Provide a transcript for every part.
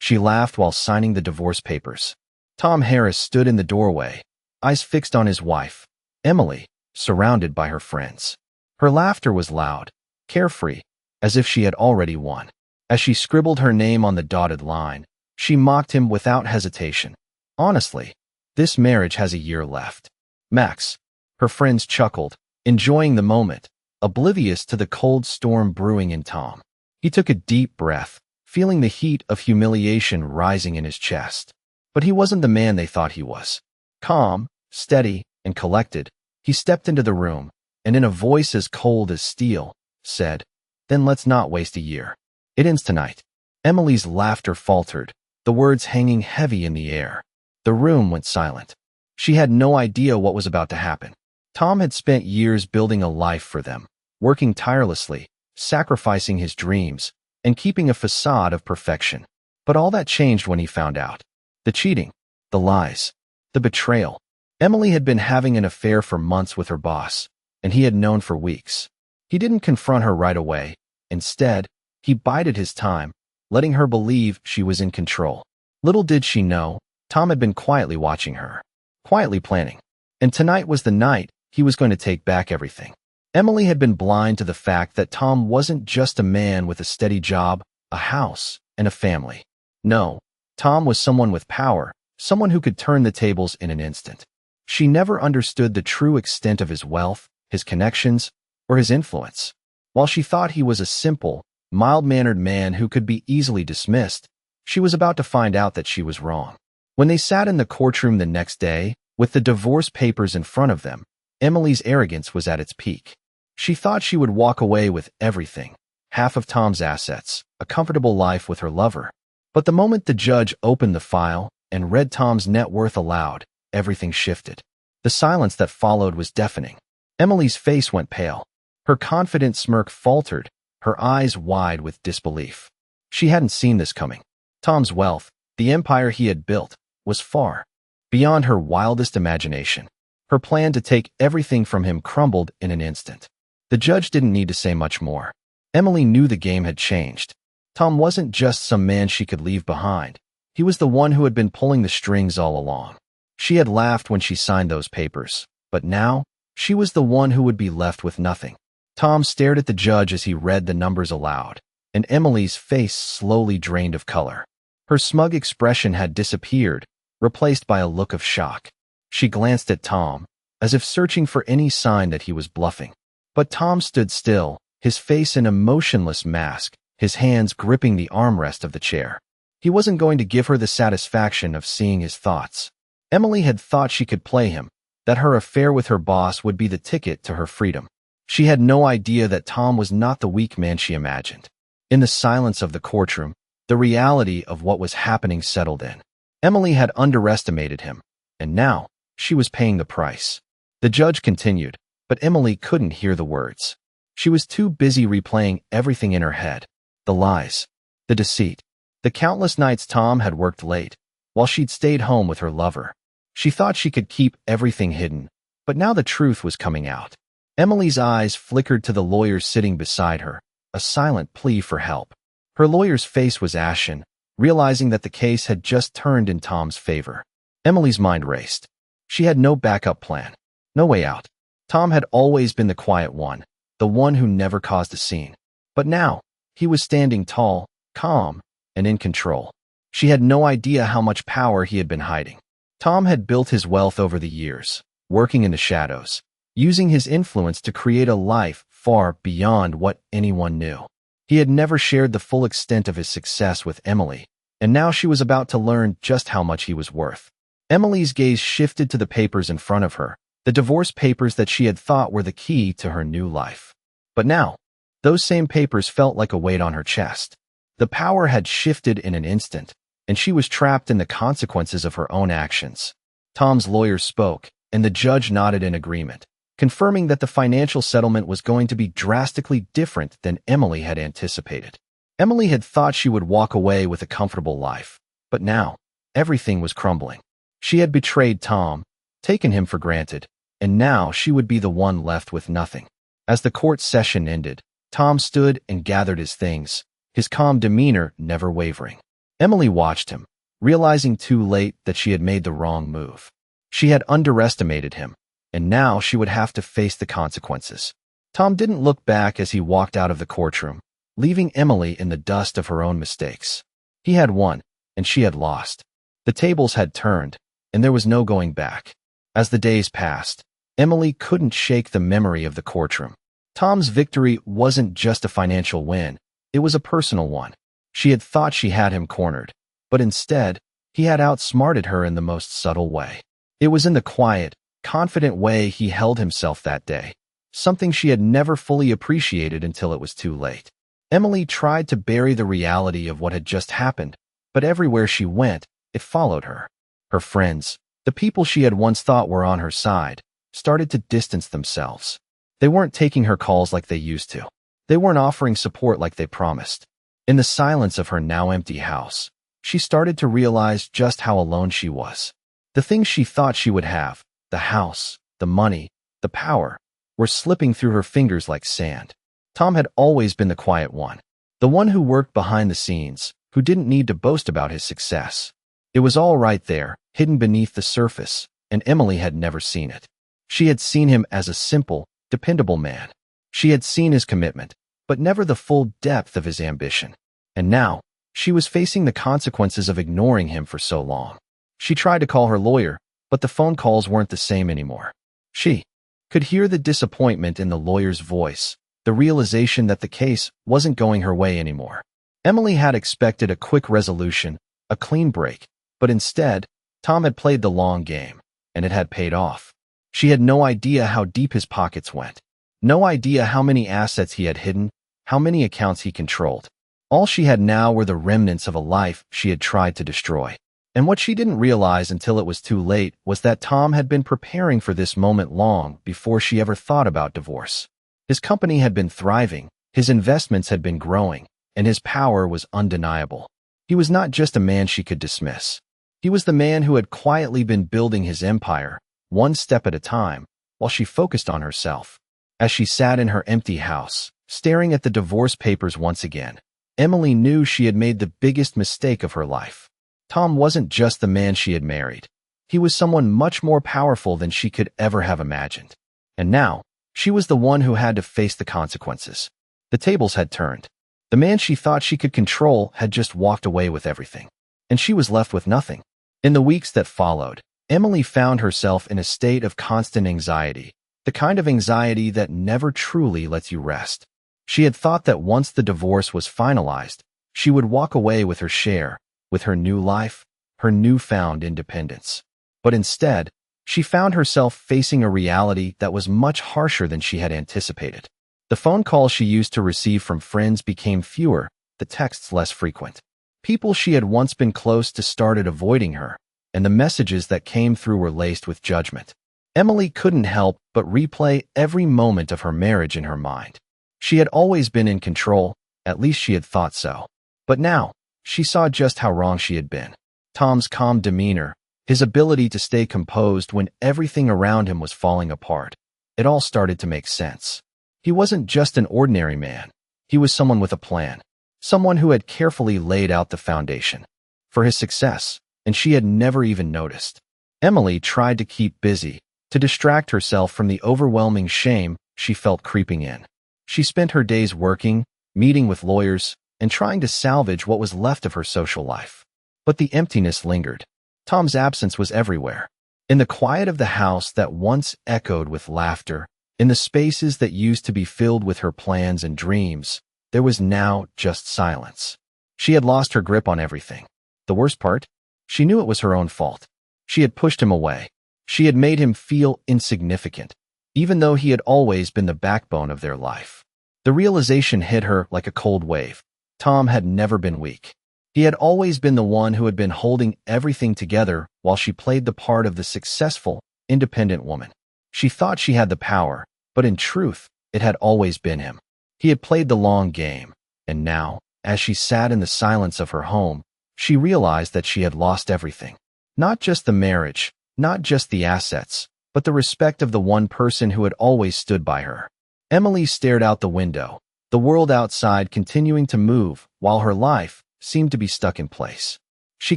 She laughed while signing the divorce papers. Tom Harris stood in the doorway, eyes fixed on his wife, Emily, surrounded by her friends. Her laughter was loud, carefree, as if she had already won. As she scribbled her name on the dotted line, she mocked him without hesitation. Honestly, this marriage has a year left. Max. Her friends chuckled, enjoying the moment, oblivious to the cold storm brewing in Tom. He took a deep breath, feeling the heat of humiliation rising in his chest. But he wasn't the man they thought he was. Calm, steady, and collected, he stepped into the room, and in a voice as cold as steel, said, "Then let's not waste a year. It ends tonight." Emily's laughter faltered, the words hanging heavy in the air. The room went silent. She had no idea what was about to happen. Tom had spent years building a life for them, working tirelessly, sacrificing his dreams, and keeping a facade of perfection. But all that changed when he found out. The cheating, the lies, the betrayal. Emily had been having an affair for months with her boss, and he had known for weeks. He didn't confront her right away. Instead, he bided his time, letting her believe she was in control. Little did she know, Tom had been quietly watching her, quietly planning. And tonight was the night he was going to take back everything. Emily had been blind to the fact that Tom wasn't just a man with a steady job, a house, and a family. No, Tom was someone with power, someone who could turn the tables in an instant. She never understood the true extent of his wealth, his connections, or his influence. While she thought he was a simple, mild-mannered man who could be easily dismissed, she was about to find out that she was wrong. When they sat in the courtroom the next day, with the divorce papers in front of them, Emily's arrogance was at its peak. She thought she would walk away with everything, half of Tom's assets, a comfortable life with her lover. But the moment the judge opened the file and read Tom's net worth aloud, everything shifted. The silence that followed was deafening. Emily's face went pale. Her confident smirk faltered, her eyes wide with disbelief. She hadn't seen this coming. Tom's wealth, the empire he had built, was far beyond her wildest imagination. Her plan to take everything from him crumbled in an instant. The judge didn't need to say much more. Emily knew the game had changed. Tom wasn't just some man she could leave behind. He was the one who had been pulling the strings all along. She had laughed when she signed those papers, but now she was the one who would be left with nothing. Tom stared at the judge as he read the numbers aloud, and Emily's face slowly drained of color. Her smug expression had disappeared, replaced by a look of shock. She glanced at Tom, as if searching for any sign that he was bluffing. But Tom stood still, his face an emotionless mask, his hands gripping the armrest of the chair. He wasn't going to give her the satisfaction of seeing his thoughts. Emily had thought she could play him, that her affair with her boss would be the ticket to her freedom. She had no idea that Tom was not the weak man she imagined. In the silence of the courtroom, the reality of what was happening settled in. Emily had underestimated him, and now she was paying the price. The judge continued, but Emily couldn't hear the words. She was too busy replaying everything in her head. The lies, the deceit, the countless nights Tom had worked late, while she'd stayed home with her lover. She thought she could keep everything hidden, but now the truth was coming out. Emily's eyes flickered to the lawyer sitting beside her, a silent plea for help. Her lawyer's face was ashen, realizing that the case had just turned in Tom's favor. Emily's mind raced. She had no backup plan, no way out. Tom had always been the quiet one, the one who never caused a scene. But now, he was standing tall, calm, and in control. She had no idea how much power he had been hiding. Tom had built his wealth over the years, working in the shadows, using his influence to create a life far beyond what anyone knew. He had never shared the full extent of his success with Emily, and now she was about to learn just how much he was worth. Emily's gaze shifted to the papers in front of her, the divorce papers that she had thought were the key to her new life. But now, those same papers felt like a weight on her chest. The power had shifted in an instant, and she was trapped in the consequences of her own actions. Tom's lawyer spoke, and the judge nodded in agreement, confirming that the financial settlement was going to be drastically different than Emily had anticipated. Emily had thought she would walk away with a comfortable life, but now, everything was crumbling. She had betrayed Tom, taken him for granted, and now she would be the one left with nothing. As the court session ended, Tom stood and gathered his things, his calm demeanor never wavering. Emily watched him, realizing too late that she had made the wrong move. She had underestimated him, and now she would have to face the consequences. Tom didn't look back as he walked out of the courtroom, leaving Emily in the dust of her own mistakes. He had won, and she had lost. The tables had turned, and there was no going back. As the days passed, Emily couldn't shake the memory of the courtroom. Tom's victory wasn't just a financial win, it was a personal one. She had thought she had him cornered, but instead, he had outsmarted her in the most subtle way. It was in the quiet, confident way he held himself that day, something she had never fully appreciated until it was too late. Emily tried to bury the reality of what had just happened, but everywhere she went, it followed her. Her friends, the people she had once thought were on her side, started to distance themselves. They weren't taking her calls like they used to. They weren't offering support like they promised. In the silence of her now empty house, she started to realize just how alone she was. The things she thought she would have, the house, the money, the power, were slipping through her fingers like sand. Tom had always been the quiet one, the one who worked behind the scenes, who didn't need to boast about his success. It was all right there, hidden beneath the surface, and Emily had never seen it. She had seen him as a simple, dependable man. She had seen his commitment, but never the full depth of his ambition. And now, she was facing the consequences of ignoring him for so long. She tried to call her lawyer, but the phone calls weren't the same anymore. She could hear the disappointment in the lawyer's voice, the realization that the case wasn't going her way anymore. Emily had expected a quick resolution, a clean break, but instead, Tom had played the long game, and it had paid off. She had no idea how deep his pockets went, no idea how many assets he had hidden, how many accounts he controlled. All she had now were the remnants of a life she had tried to destroy. And what she didn't realize until it was too late was that Tom had been preparing for this moment long before she ever thought about divorce. His company had been thriving, his investments had been growing, and his power was undeniable. He was not just a man she could dismiss. He was the man who had quietly been building his empire, one step at a time, while she focused on herself. As she sat in her empty house, staring at the divorce papers once again, Emily knew she had made the biggest mistake of her life. Tom wasn't just the man she had married. He was someone much more powerful than she could ever have imagined. And now, she was the one who had to face the consequences. The tables had turned. The man she thought she could control had just walked away with everything, and she was left with nothing. In the weeks that followed, Emily found herself in a state of constant anxiety, the kind of anxiety that never truly lets you rest. She had thought that once the divorce was finalized, she would walk away with her share, with her new life, her newfound independence. But instead, she found herself facing a reality that was much harsher than she had anticipated. The phone calls she used to receive from friends became fewer, the texts less frequent. People she had once been close to started avoiding her, and the messages that came through were laced with judgment. Emily couldn't help but replay every moment of her marriage in her mind. She had always been in control, at least she had thought so. But now, she saw just how wrong she had been. Tom's calm demeanor, his ability to stay composed when everything around him was falling apart. It all started to make sense. He wasn't just an ordinary man. He was someone with a plan, someone who had carefully laid out the foundation for his success, and she had never even noticed. Emily tried to keep busy, to distract herself from the overwhelming shame she felt creeping in. She spent her days working, meeting with lawyers, and trying to salvage what was left of her social life. But the emptiness lingered. Tom's absence was everywhere. In the quiet of the house that once echoed with laughter, in the spaces that used to be filled with her plans and dreams, there was now just silence. She had lost her grip on everything. The worst part? She knew it was her own fault. She had pushed him away. She had made him feel insignificant, even though he had always been the backbone of their life. The realization hit her like a cold wave. Tom had never been weak. He had always been the one who had been holding everything together while she played the part of the successful, independent woman. She thought she had the power, but in truth, it had always been him. He had played the long game, and now, as she sat in the silence of her home, she realized that she had lost everything. Not just the marriage, not just the assets, but the respect of the one person who had always stood by her. Emily stared out the window, the world outside continuing to move while her life, seemed to be stuck in place. She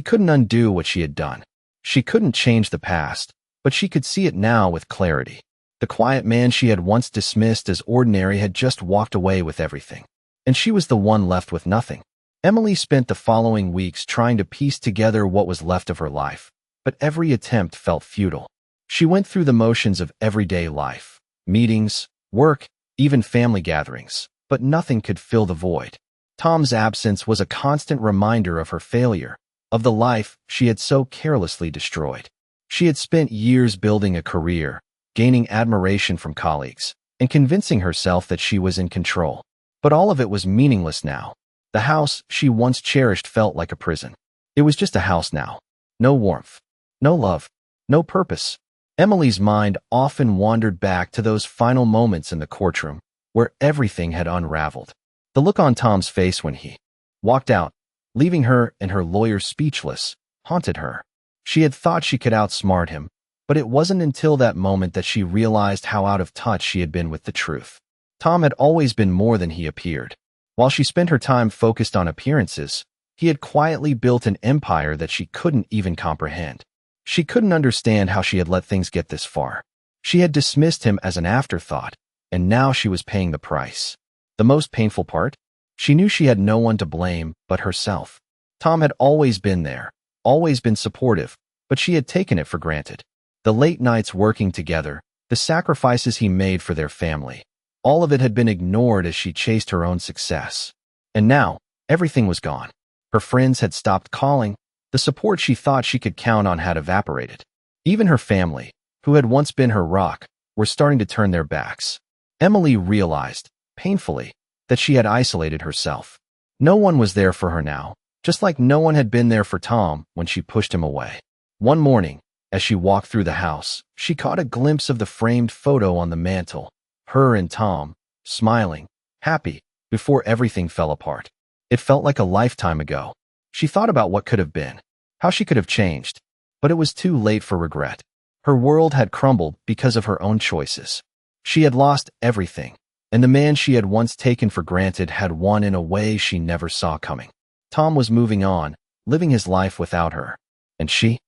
couldn't undo what she had done. She couldn't change the past, but she could see it now with clarity. The quiet man she had once dismissed as ordinary had just walked away with everything, and she was the one left with nothing. Emily spent the following weeks trying to piece together what was left of her life, but every attempt felt futile. She went through the motions of everyday life, meetings, work, even family gatherings, but nothing could fill the void. Tom's absence was a constant reminder of her failure, of the life she had so carelessly destroyed. She had spent years building a career, gaining admiration from colleagues, and convincing herself that she was in control. But all of it was meaningless now. The house she once cherished felt like a prison. It was just a house now. No warmth, no love, no purpose. Emily's mind often wandered back to those final moments in the courtroom, where everything had unraveled. The look on Tom's face when he walked out, leaving her and her lawyer speechless, haunted her. She had thought she could outsmart him, but it wasn't until that moment that she realized how out of touch she had been with the truth. Tom had always been more than he appeared. While she spent her time focused on appearances, he had quietly built an empire that she couldn't even comprehend. She couldn't understand how she had let things get this far. She had dismissed him as an afterthought, and now she was paying the price. The most painful part? She knew she had no one to blame but herself. Tom had always been there, always been supportive, but she had taken it for granted. The late nights working together, the sacrifices he made for their family, all of it had been ignored as she chased her own success. And now, everything was gone. Her friends had stopped calling. The support she thought she could count on had evaporated. Even her family, who had once been her rock, were starting to turn their backs. Emily realized, painfully, that she had isolated herself. No one was there for her now, just like no one had been there for Tom when she pushed him away. One morning, as she walked through the house, she caught a glimpse of the framed photo on the mantel, her and Tom, smiling, happy, before everything fell apart. It felt like a lifetime ago. She thought about what could have been, how she could have changed, but it was too late for regret. Her world had crumbled because of her own choices. She had lost everything, and the man she had once taken for granted had won in a way she never saw coming. Tom was moving on, living his life without her. And she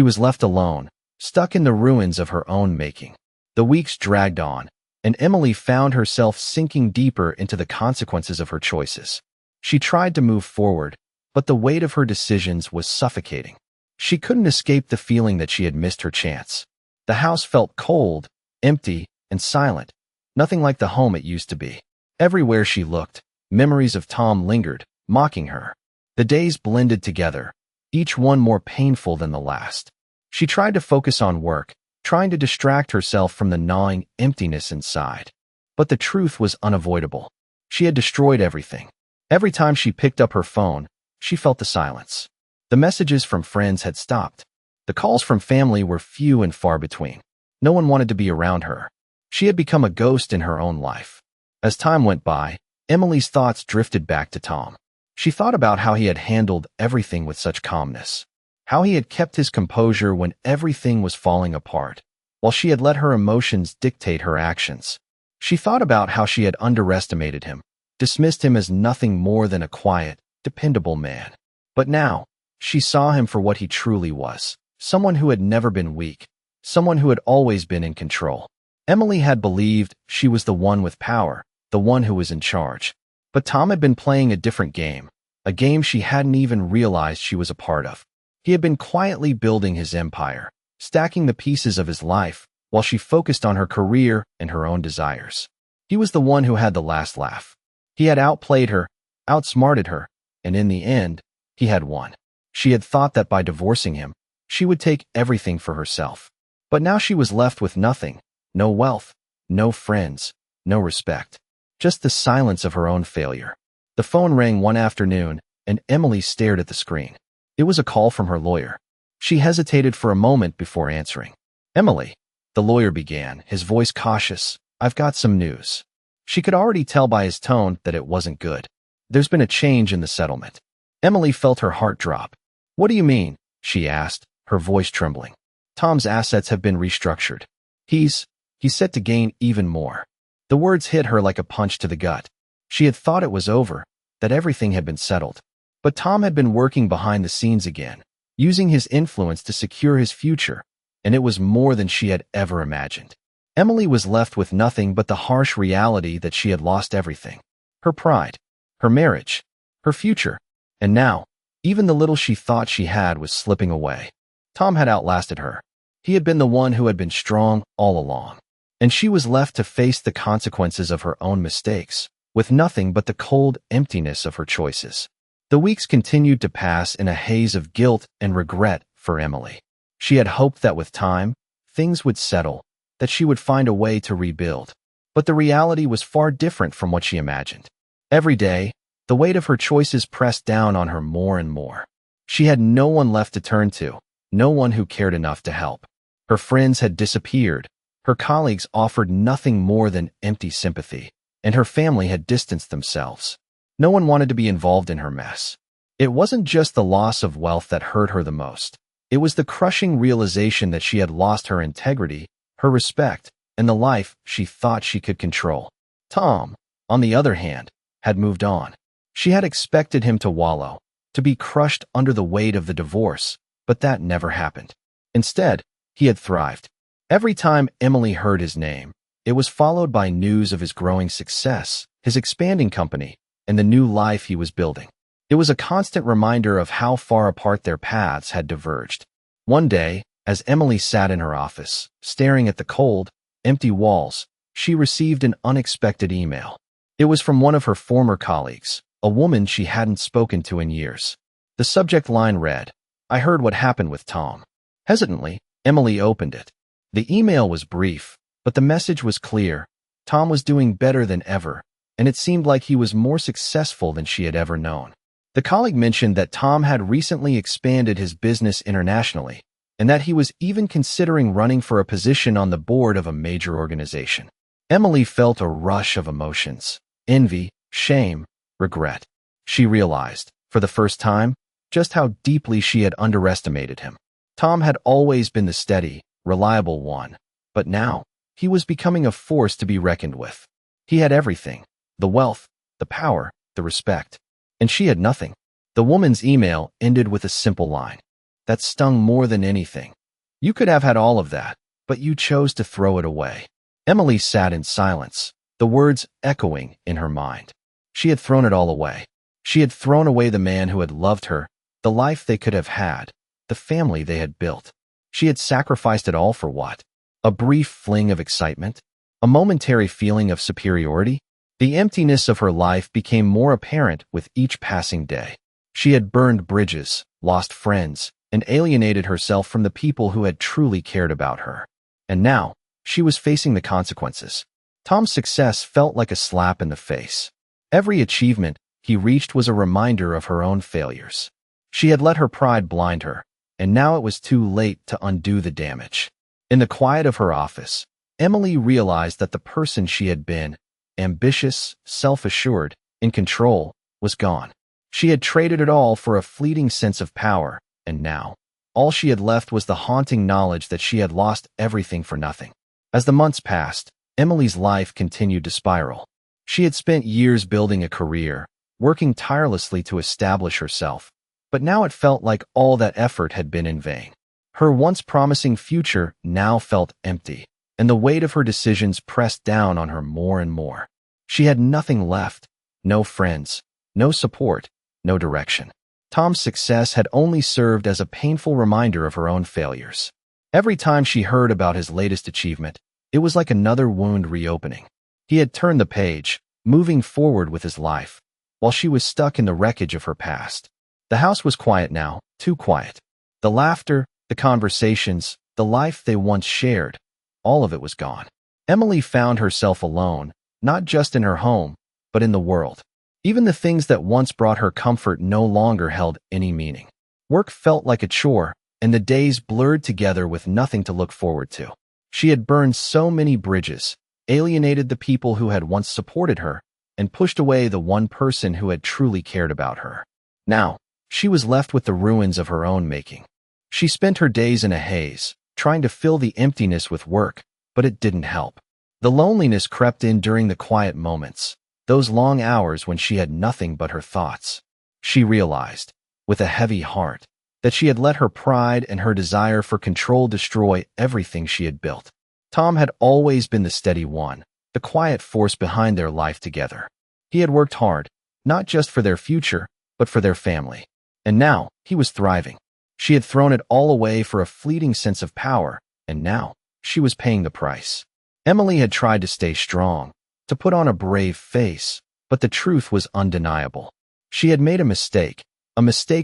was left alone, stuck in the ruins of her own making. The weeks dragged on, and Emily found herself sinking deeper into the consequences of her choices. She tried to move forward, but the weight of her decisions was suffocating. She couldn't escape the feeling that she had missed her chance. The house felt cold, empty, and silent, nothing like the home it used to be. Everywhere she looked, memories of Tom lingered, mocking her. The days blended together, each one more painful than the last. She tried to focus on work, trying to distract herself from the gnawing emptiness inside. But the truth was unavoidable. She had destroyed everything. Every time she picked up her phone, she felt the silence. The messages from friends had stopped. The calls from family were few and far between. No one wanted to be around her. She had become a ghost in her own life. As time went by, Emily's thoughts drifted back to Tom. She thought about how he had handled everything with such calmness, how he had kept his composure when everything was falling apart, while she had let her emotions dictate her actions. She thought about how she had underestimated him, dismissed him as nothing more than a quiet, dependable man. But now, she saw him for what he truly was, someone who had never been weak, someone who had always been in control. Emily had believed she was the one with power, the one who was in charge. But Tom had been playing a different game, a game she hadn't even realized she was a part of. He had been quietly building his empire, stacking the pieces of his life, while she focused on her career and her own desires. He was the one who had the last laugh. He had outplayed her, outsmarted her, and in the end, he had won. She had thought that by divorcing him, she would take everything for herself. But now she was left with nothing, no wealth, no friends, no respect. Just the silence of her own failure. The phone rang one afternoon, and Emily stared at the screen. It was a call from her lawyer. She hesitated for a moment before answering. "Emily," the lawyer began, his voice cautious, "I've got some news." She could already tell by his tone that it wasn't good. "There's been a change in the settlement." Emily felt her heart drop. "What do you mean?" she asked, her voice trembling. "Tom's assets have been restructured. He's set to gain even more." The words hit her like a punch to the gut. She had thought it was over, that everything had been settled. But Tom had been working behind the scenes again, using his influence to secure his future, and it was more than she had ever imagined. Emily was left with nothing but the harsh reality that she had lost everything. Her pride, her marriage, her future, and now, even the little she thought she had was slipping away. Tom had outlasted her. He had been the one who had been strong all along, and she was left to face the consequences of her own mistakes, with nothing but the cold emptiness of her choices. The weeks continued to pass in a haze of guilt and regret for Emily. She had hoped that with time, things would settle, that she would find a way to rebuild. But the reality was far different from what she imagined. Every day, the weight of her choices pressed down on her more and more. She had no one left to turn to, no one who cared enough to help. Her friends had disappeared, her colleagues offered nothing more than empty sympathy, and her family had distanced themselves. No one wanted to be involved in her mess. It wasn't just the loss of wealth that hurt her the most. It was the crushing realization that she had lost her integrity, her respect, and the life she thought she could control. Tom, on the other hand, had moved on. She had expected him to wallow, to be crushed under the weight of the divorce, but that never happened. Instead, he had thrived. Every time Emily heard his name, it was followed by news of his growing success, his expanding company, and the new life he was building. It was a constant reminder of how far apart their paths had diverged. One day, as Emily sat in her office, staring at the cold, empty walls, she received an unexpected email. It was from one of her former colleagues, a woman she hadn't spoken to in years. The subject line read, "I heard what happened with Tom." Hesitantly, Emily opened it. The email was brief, but the message was clear. Tom was doing better than ever, and it seemed like he was more successful than she had ever known. The colleague mentioned that Tom had recently expanded his business internationally, and that he was even considering running for a position on the board of a major organization. Emily felt a rush of emotions: envy, shame, regret. She realized, for the first time, just how deeply she had underestimated him. Tom had always been the steady, reliable one, but now, he was becoming a force to be reckoned with. He had everything: the wealth, the power, the respect. And she had nothing. The woman's email ended with a simple line that stung more than anything. "You could have had all of that, but you chose to throw it away." Emily sat in silence, the words echoing in her mind. She had thrown it all away. She had thrown away the man who had loved her, the life they could have had, the family they had built. She had sacrificed it all for what? A brief fling of excitement? A momentary feeling of superiority? The emptiness of her life became more apparent with each passing day. She had burned bridges, lost friends, and alienated herself from the people who had truly cared about her. And now, she was facing the consequences. Tom's success felt like a slap in the face. Every achievement he reached was a reminder of her own failures. She had let her pride blind her, and now it was too late to undo the damage. In the quiet of her office, Emily realized that the person she had been, ambitious, self-assured, in control, was gone. She had traded it all for a fleeting sense of power, and now, all she had left was the haunting knowledge that she had lost everything for nothing. As the months passed, Emily's life continued to spiral. She had spent years building a career, working tirelessly to establish herself, but now it felt like all that effort had been in vain. Her once promising future now felt empty, and the weight of her decisions pressed down on her more and more. She had nothing left: no friends, no support, no direction. Tom's success had only served as a painful reminder of her own failures. Every time she heard about his latest achievement, it was like another wound reopening. He had turned the page, moving forward with his life, while she was stuck in the wreckage of her past. The house was quiet now, too quiet. The laughter, the conversations, the life they once shared, all of it was gone. Emily found herself alone, not just in her home, but in the world. Even the things that once brought her comfort no longer held any meaning. Work felt like a chore, and the days blurred together with nothing to look forward to. She had burned so many bridges, alienated the people who had once supported her, and pushed away the one person who had truly cared about her. Now, she was left with the ruins of her own making. She spent her days in a haze, trying to fill the emptiness with work, but it didn't help. The loneliness crept in during the quiet moments, those long hours when she had nothing but her thoughts. She realized, with a heavy heart, that she had let her pride and her desire for control destroy everything she had built. Tom had always been the steady one, the quiet force behind their life together. He had worked hard, not just for their future, but for their family. And now, he was thriving. She had thrown it all away for a fleeting sense of power, and now, she was paying the price. Emily had tried to stay strong, to put on a brave face, but the truth was undeniable. She had made a mistake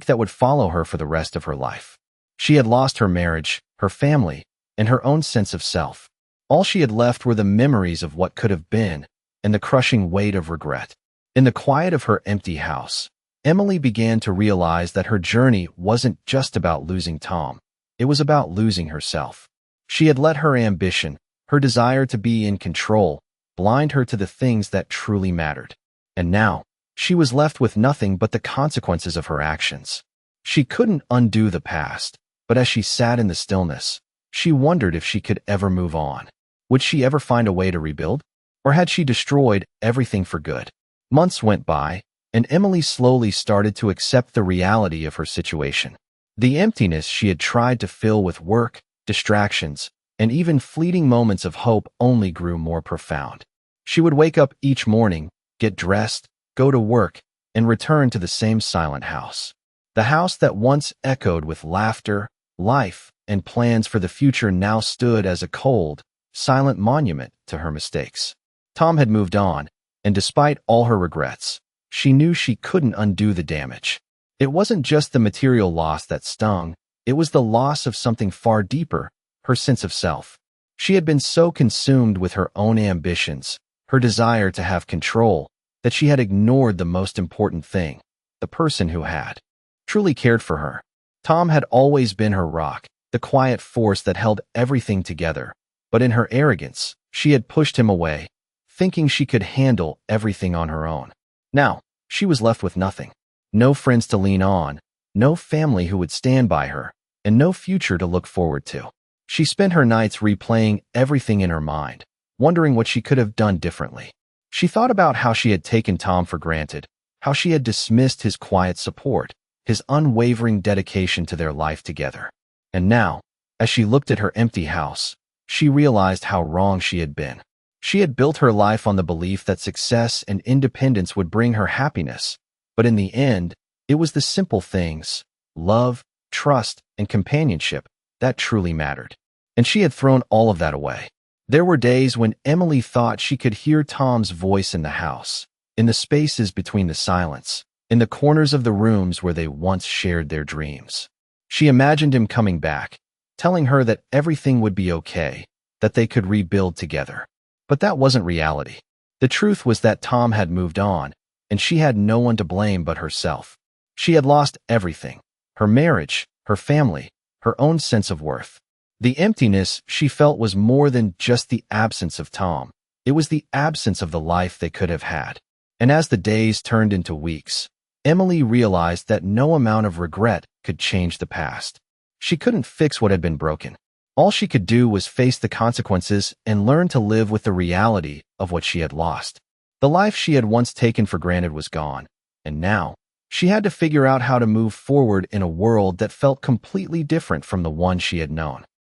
that would follow her for the rest of her life. She had lost her marriage, her family, and her own sense of self. All she had left were the memories of what could have been, and the crushing weight of regret. In the quiet of her empty house, Emily began to realize that her journey wasn't just about losing Tom. It was about losing herself. She had let her ambition, her desire to be in control, blind her to the things that truly mattered. And now, she was left with nothing but the consequences of her actions. She couldn't undo the past, but as she sat in the stillness, she wondered if she could ever move on. Would she ever find a way to rebuild? Or had she destroyed everything for good? Months went by, and Emily slowly started to accept the reality of her situation. The emptiness she had tried to fill with work, distractions, and even fleeting moments of hope only grew more profound. She would wake up each morning, get dressed, go to work, and return to the same silent house. The house that once echoed with laughter, life, and plans for the future now stood as a cold, silent monument to her mistakes. Tom had moved on, and despite all her regrets, she knew she couldn't undo the damage. It wasn't just the material loss that stung, it was the loss of something far deeper, her sense of self. She had been so consumed with her own ambitions, her desire to have control, that she had ignored the most important thing, the person who had truly cared for her. Tom had always been her rock, the quiet force that held everything together, but in her arrogance, she had pushed him away, thinking she could handle everything on her own. Now, she was left with nothing. No friends to lean on, no family who would stand by her, and no future to look forward to. She spent her nights replaying everything in her mind, wondering what she could have done differently. She thought about how she had taken Tom for granted, how she had dismissed his quiet support, his unwavering dedication to their life together. And now, as she looked at her empty house, she realized how wrong she had been. She had built her life on the belief that success and independence would bring her happiness, but in the end, it was the simple things, love, trust, and companionship, that truly mattered. And she had thrown all of that away. There were days when Emily thought she could hear Tom's voice in the house, in the spaces between the silence, in the corners of the rooms where they once shared their dreams. She imagined him coming back, telling her that everything would be okay, that they could rebuild together. But that wasn't reality. The truth was that Tom had moved on, and she had no one to blame but herself. She had lost everything: her marriage, her family, her own sense of worth. The emptiness she felt was more than just the absence of Tom. It was the absence of the life they could have had. And as the days turned into weeks, Emily realized that no amount of regret could change the past. She couldn't fix what had been broken. All she could do was face the consequences and learn to live with the reality of what she had lost. The life she had once taken for granted was gone, and now she had to figure out how to move forward in a world that felt completely different from the one she had known.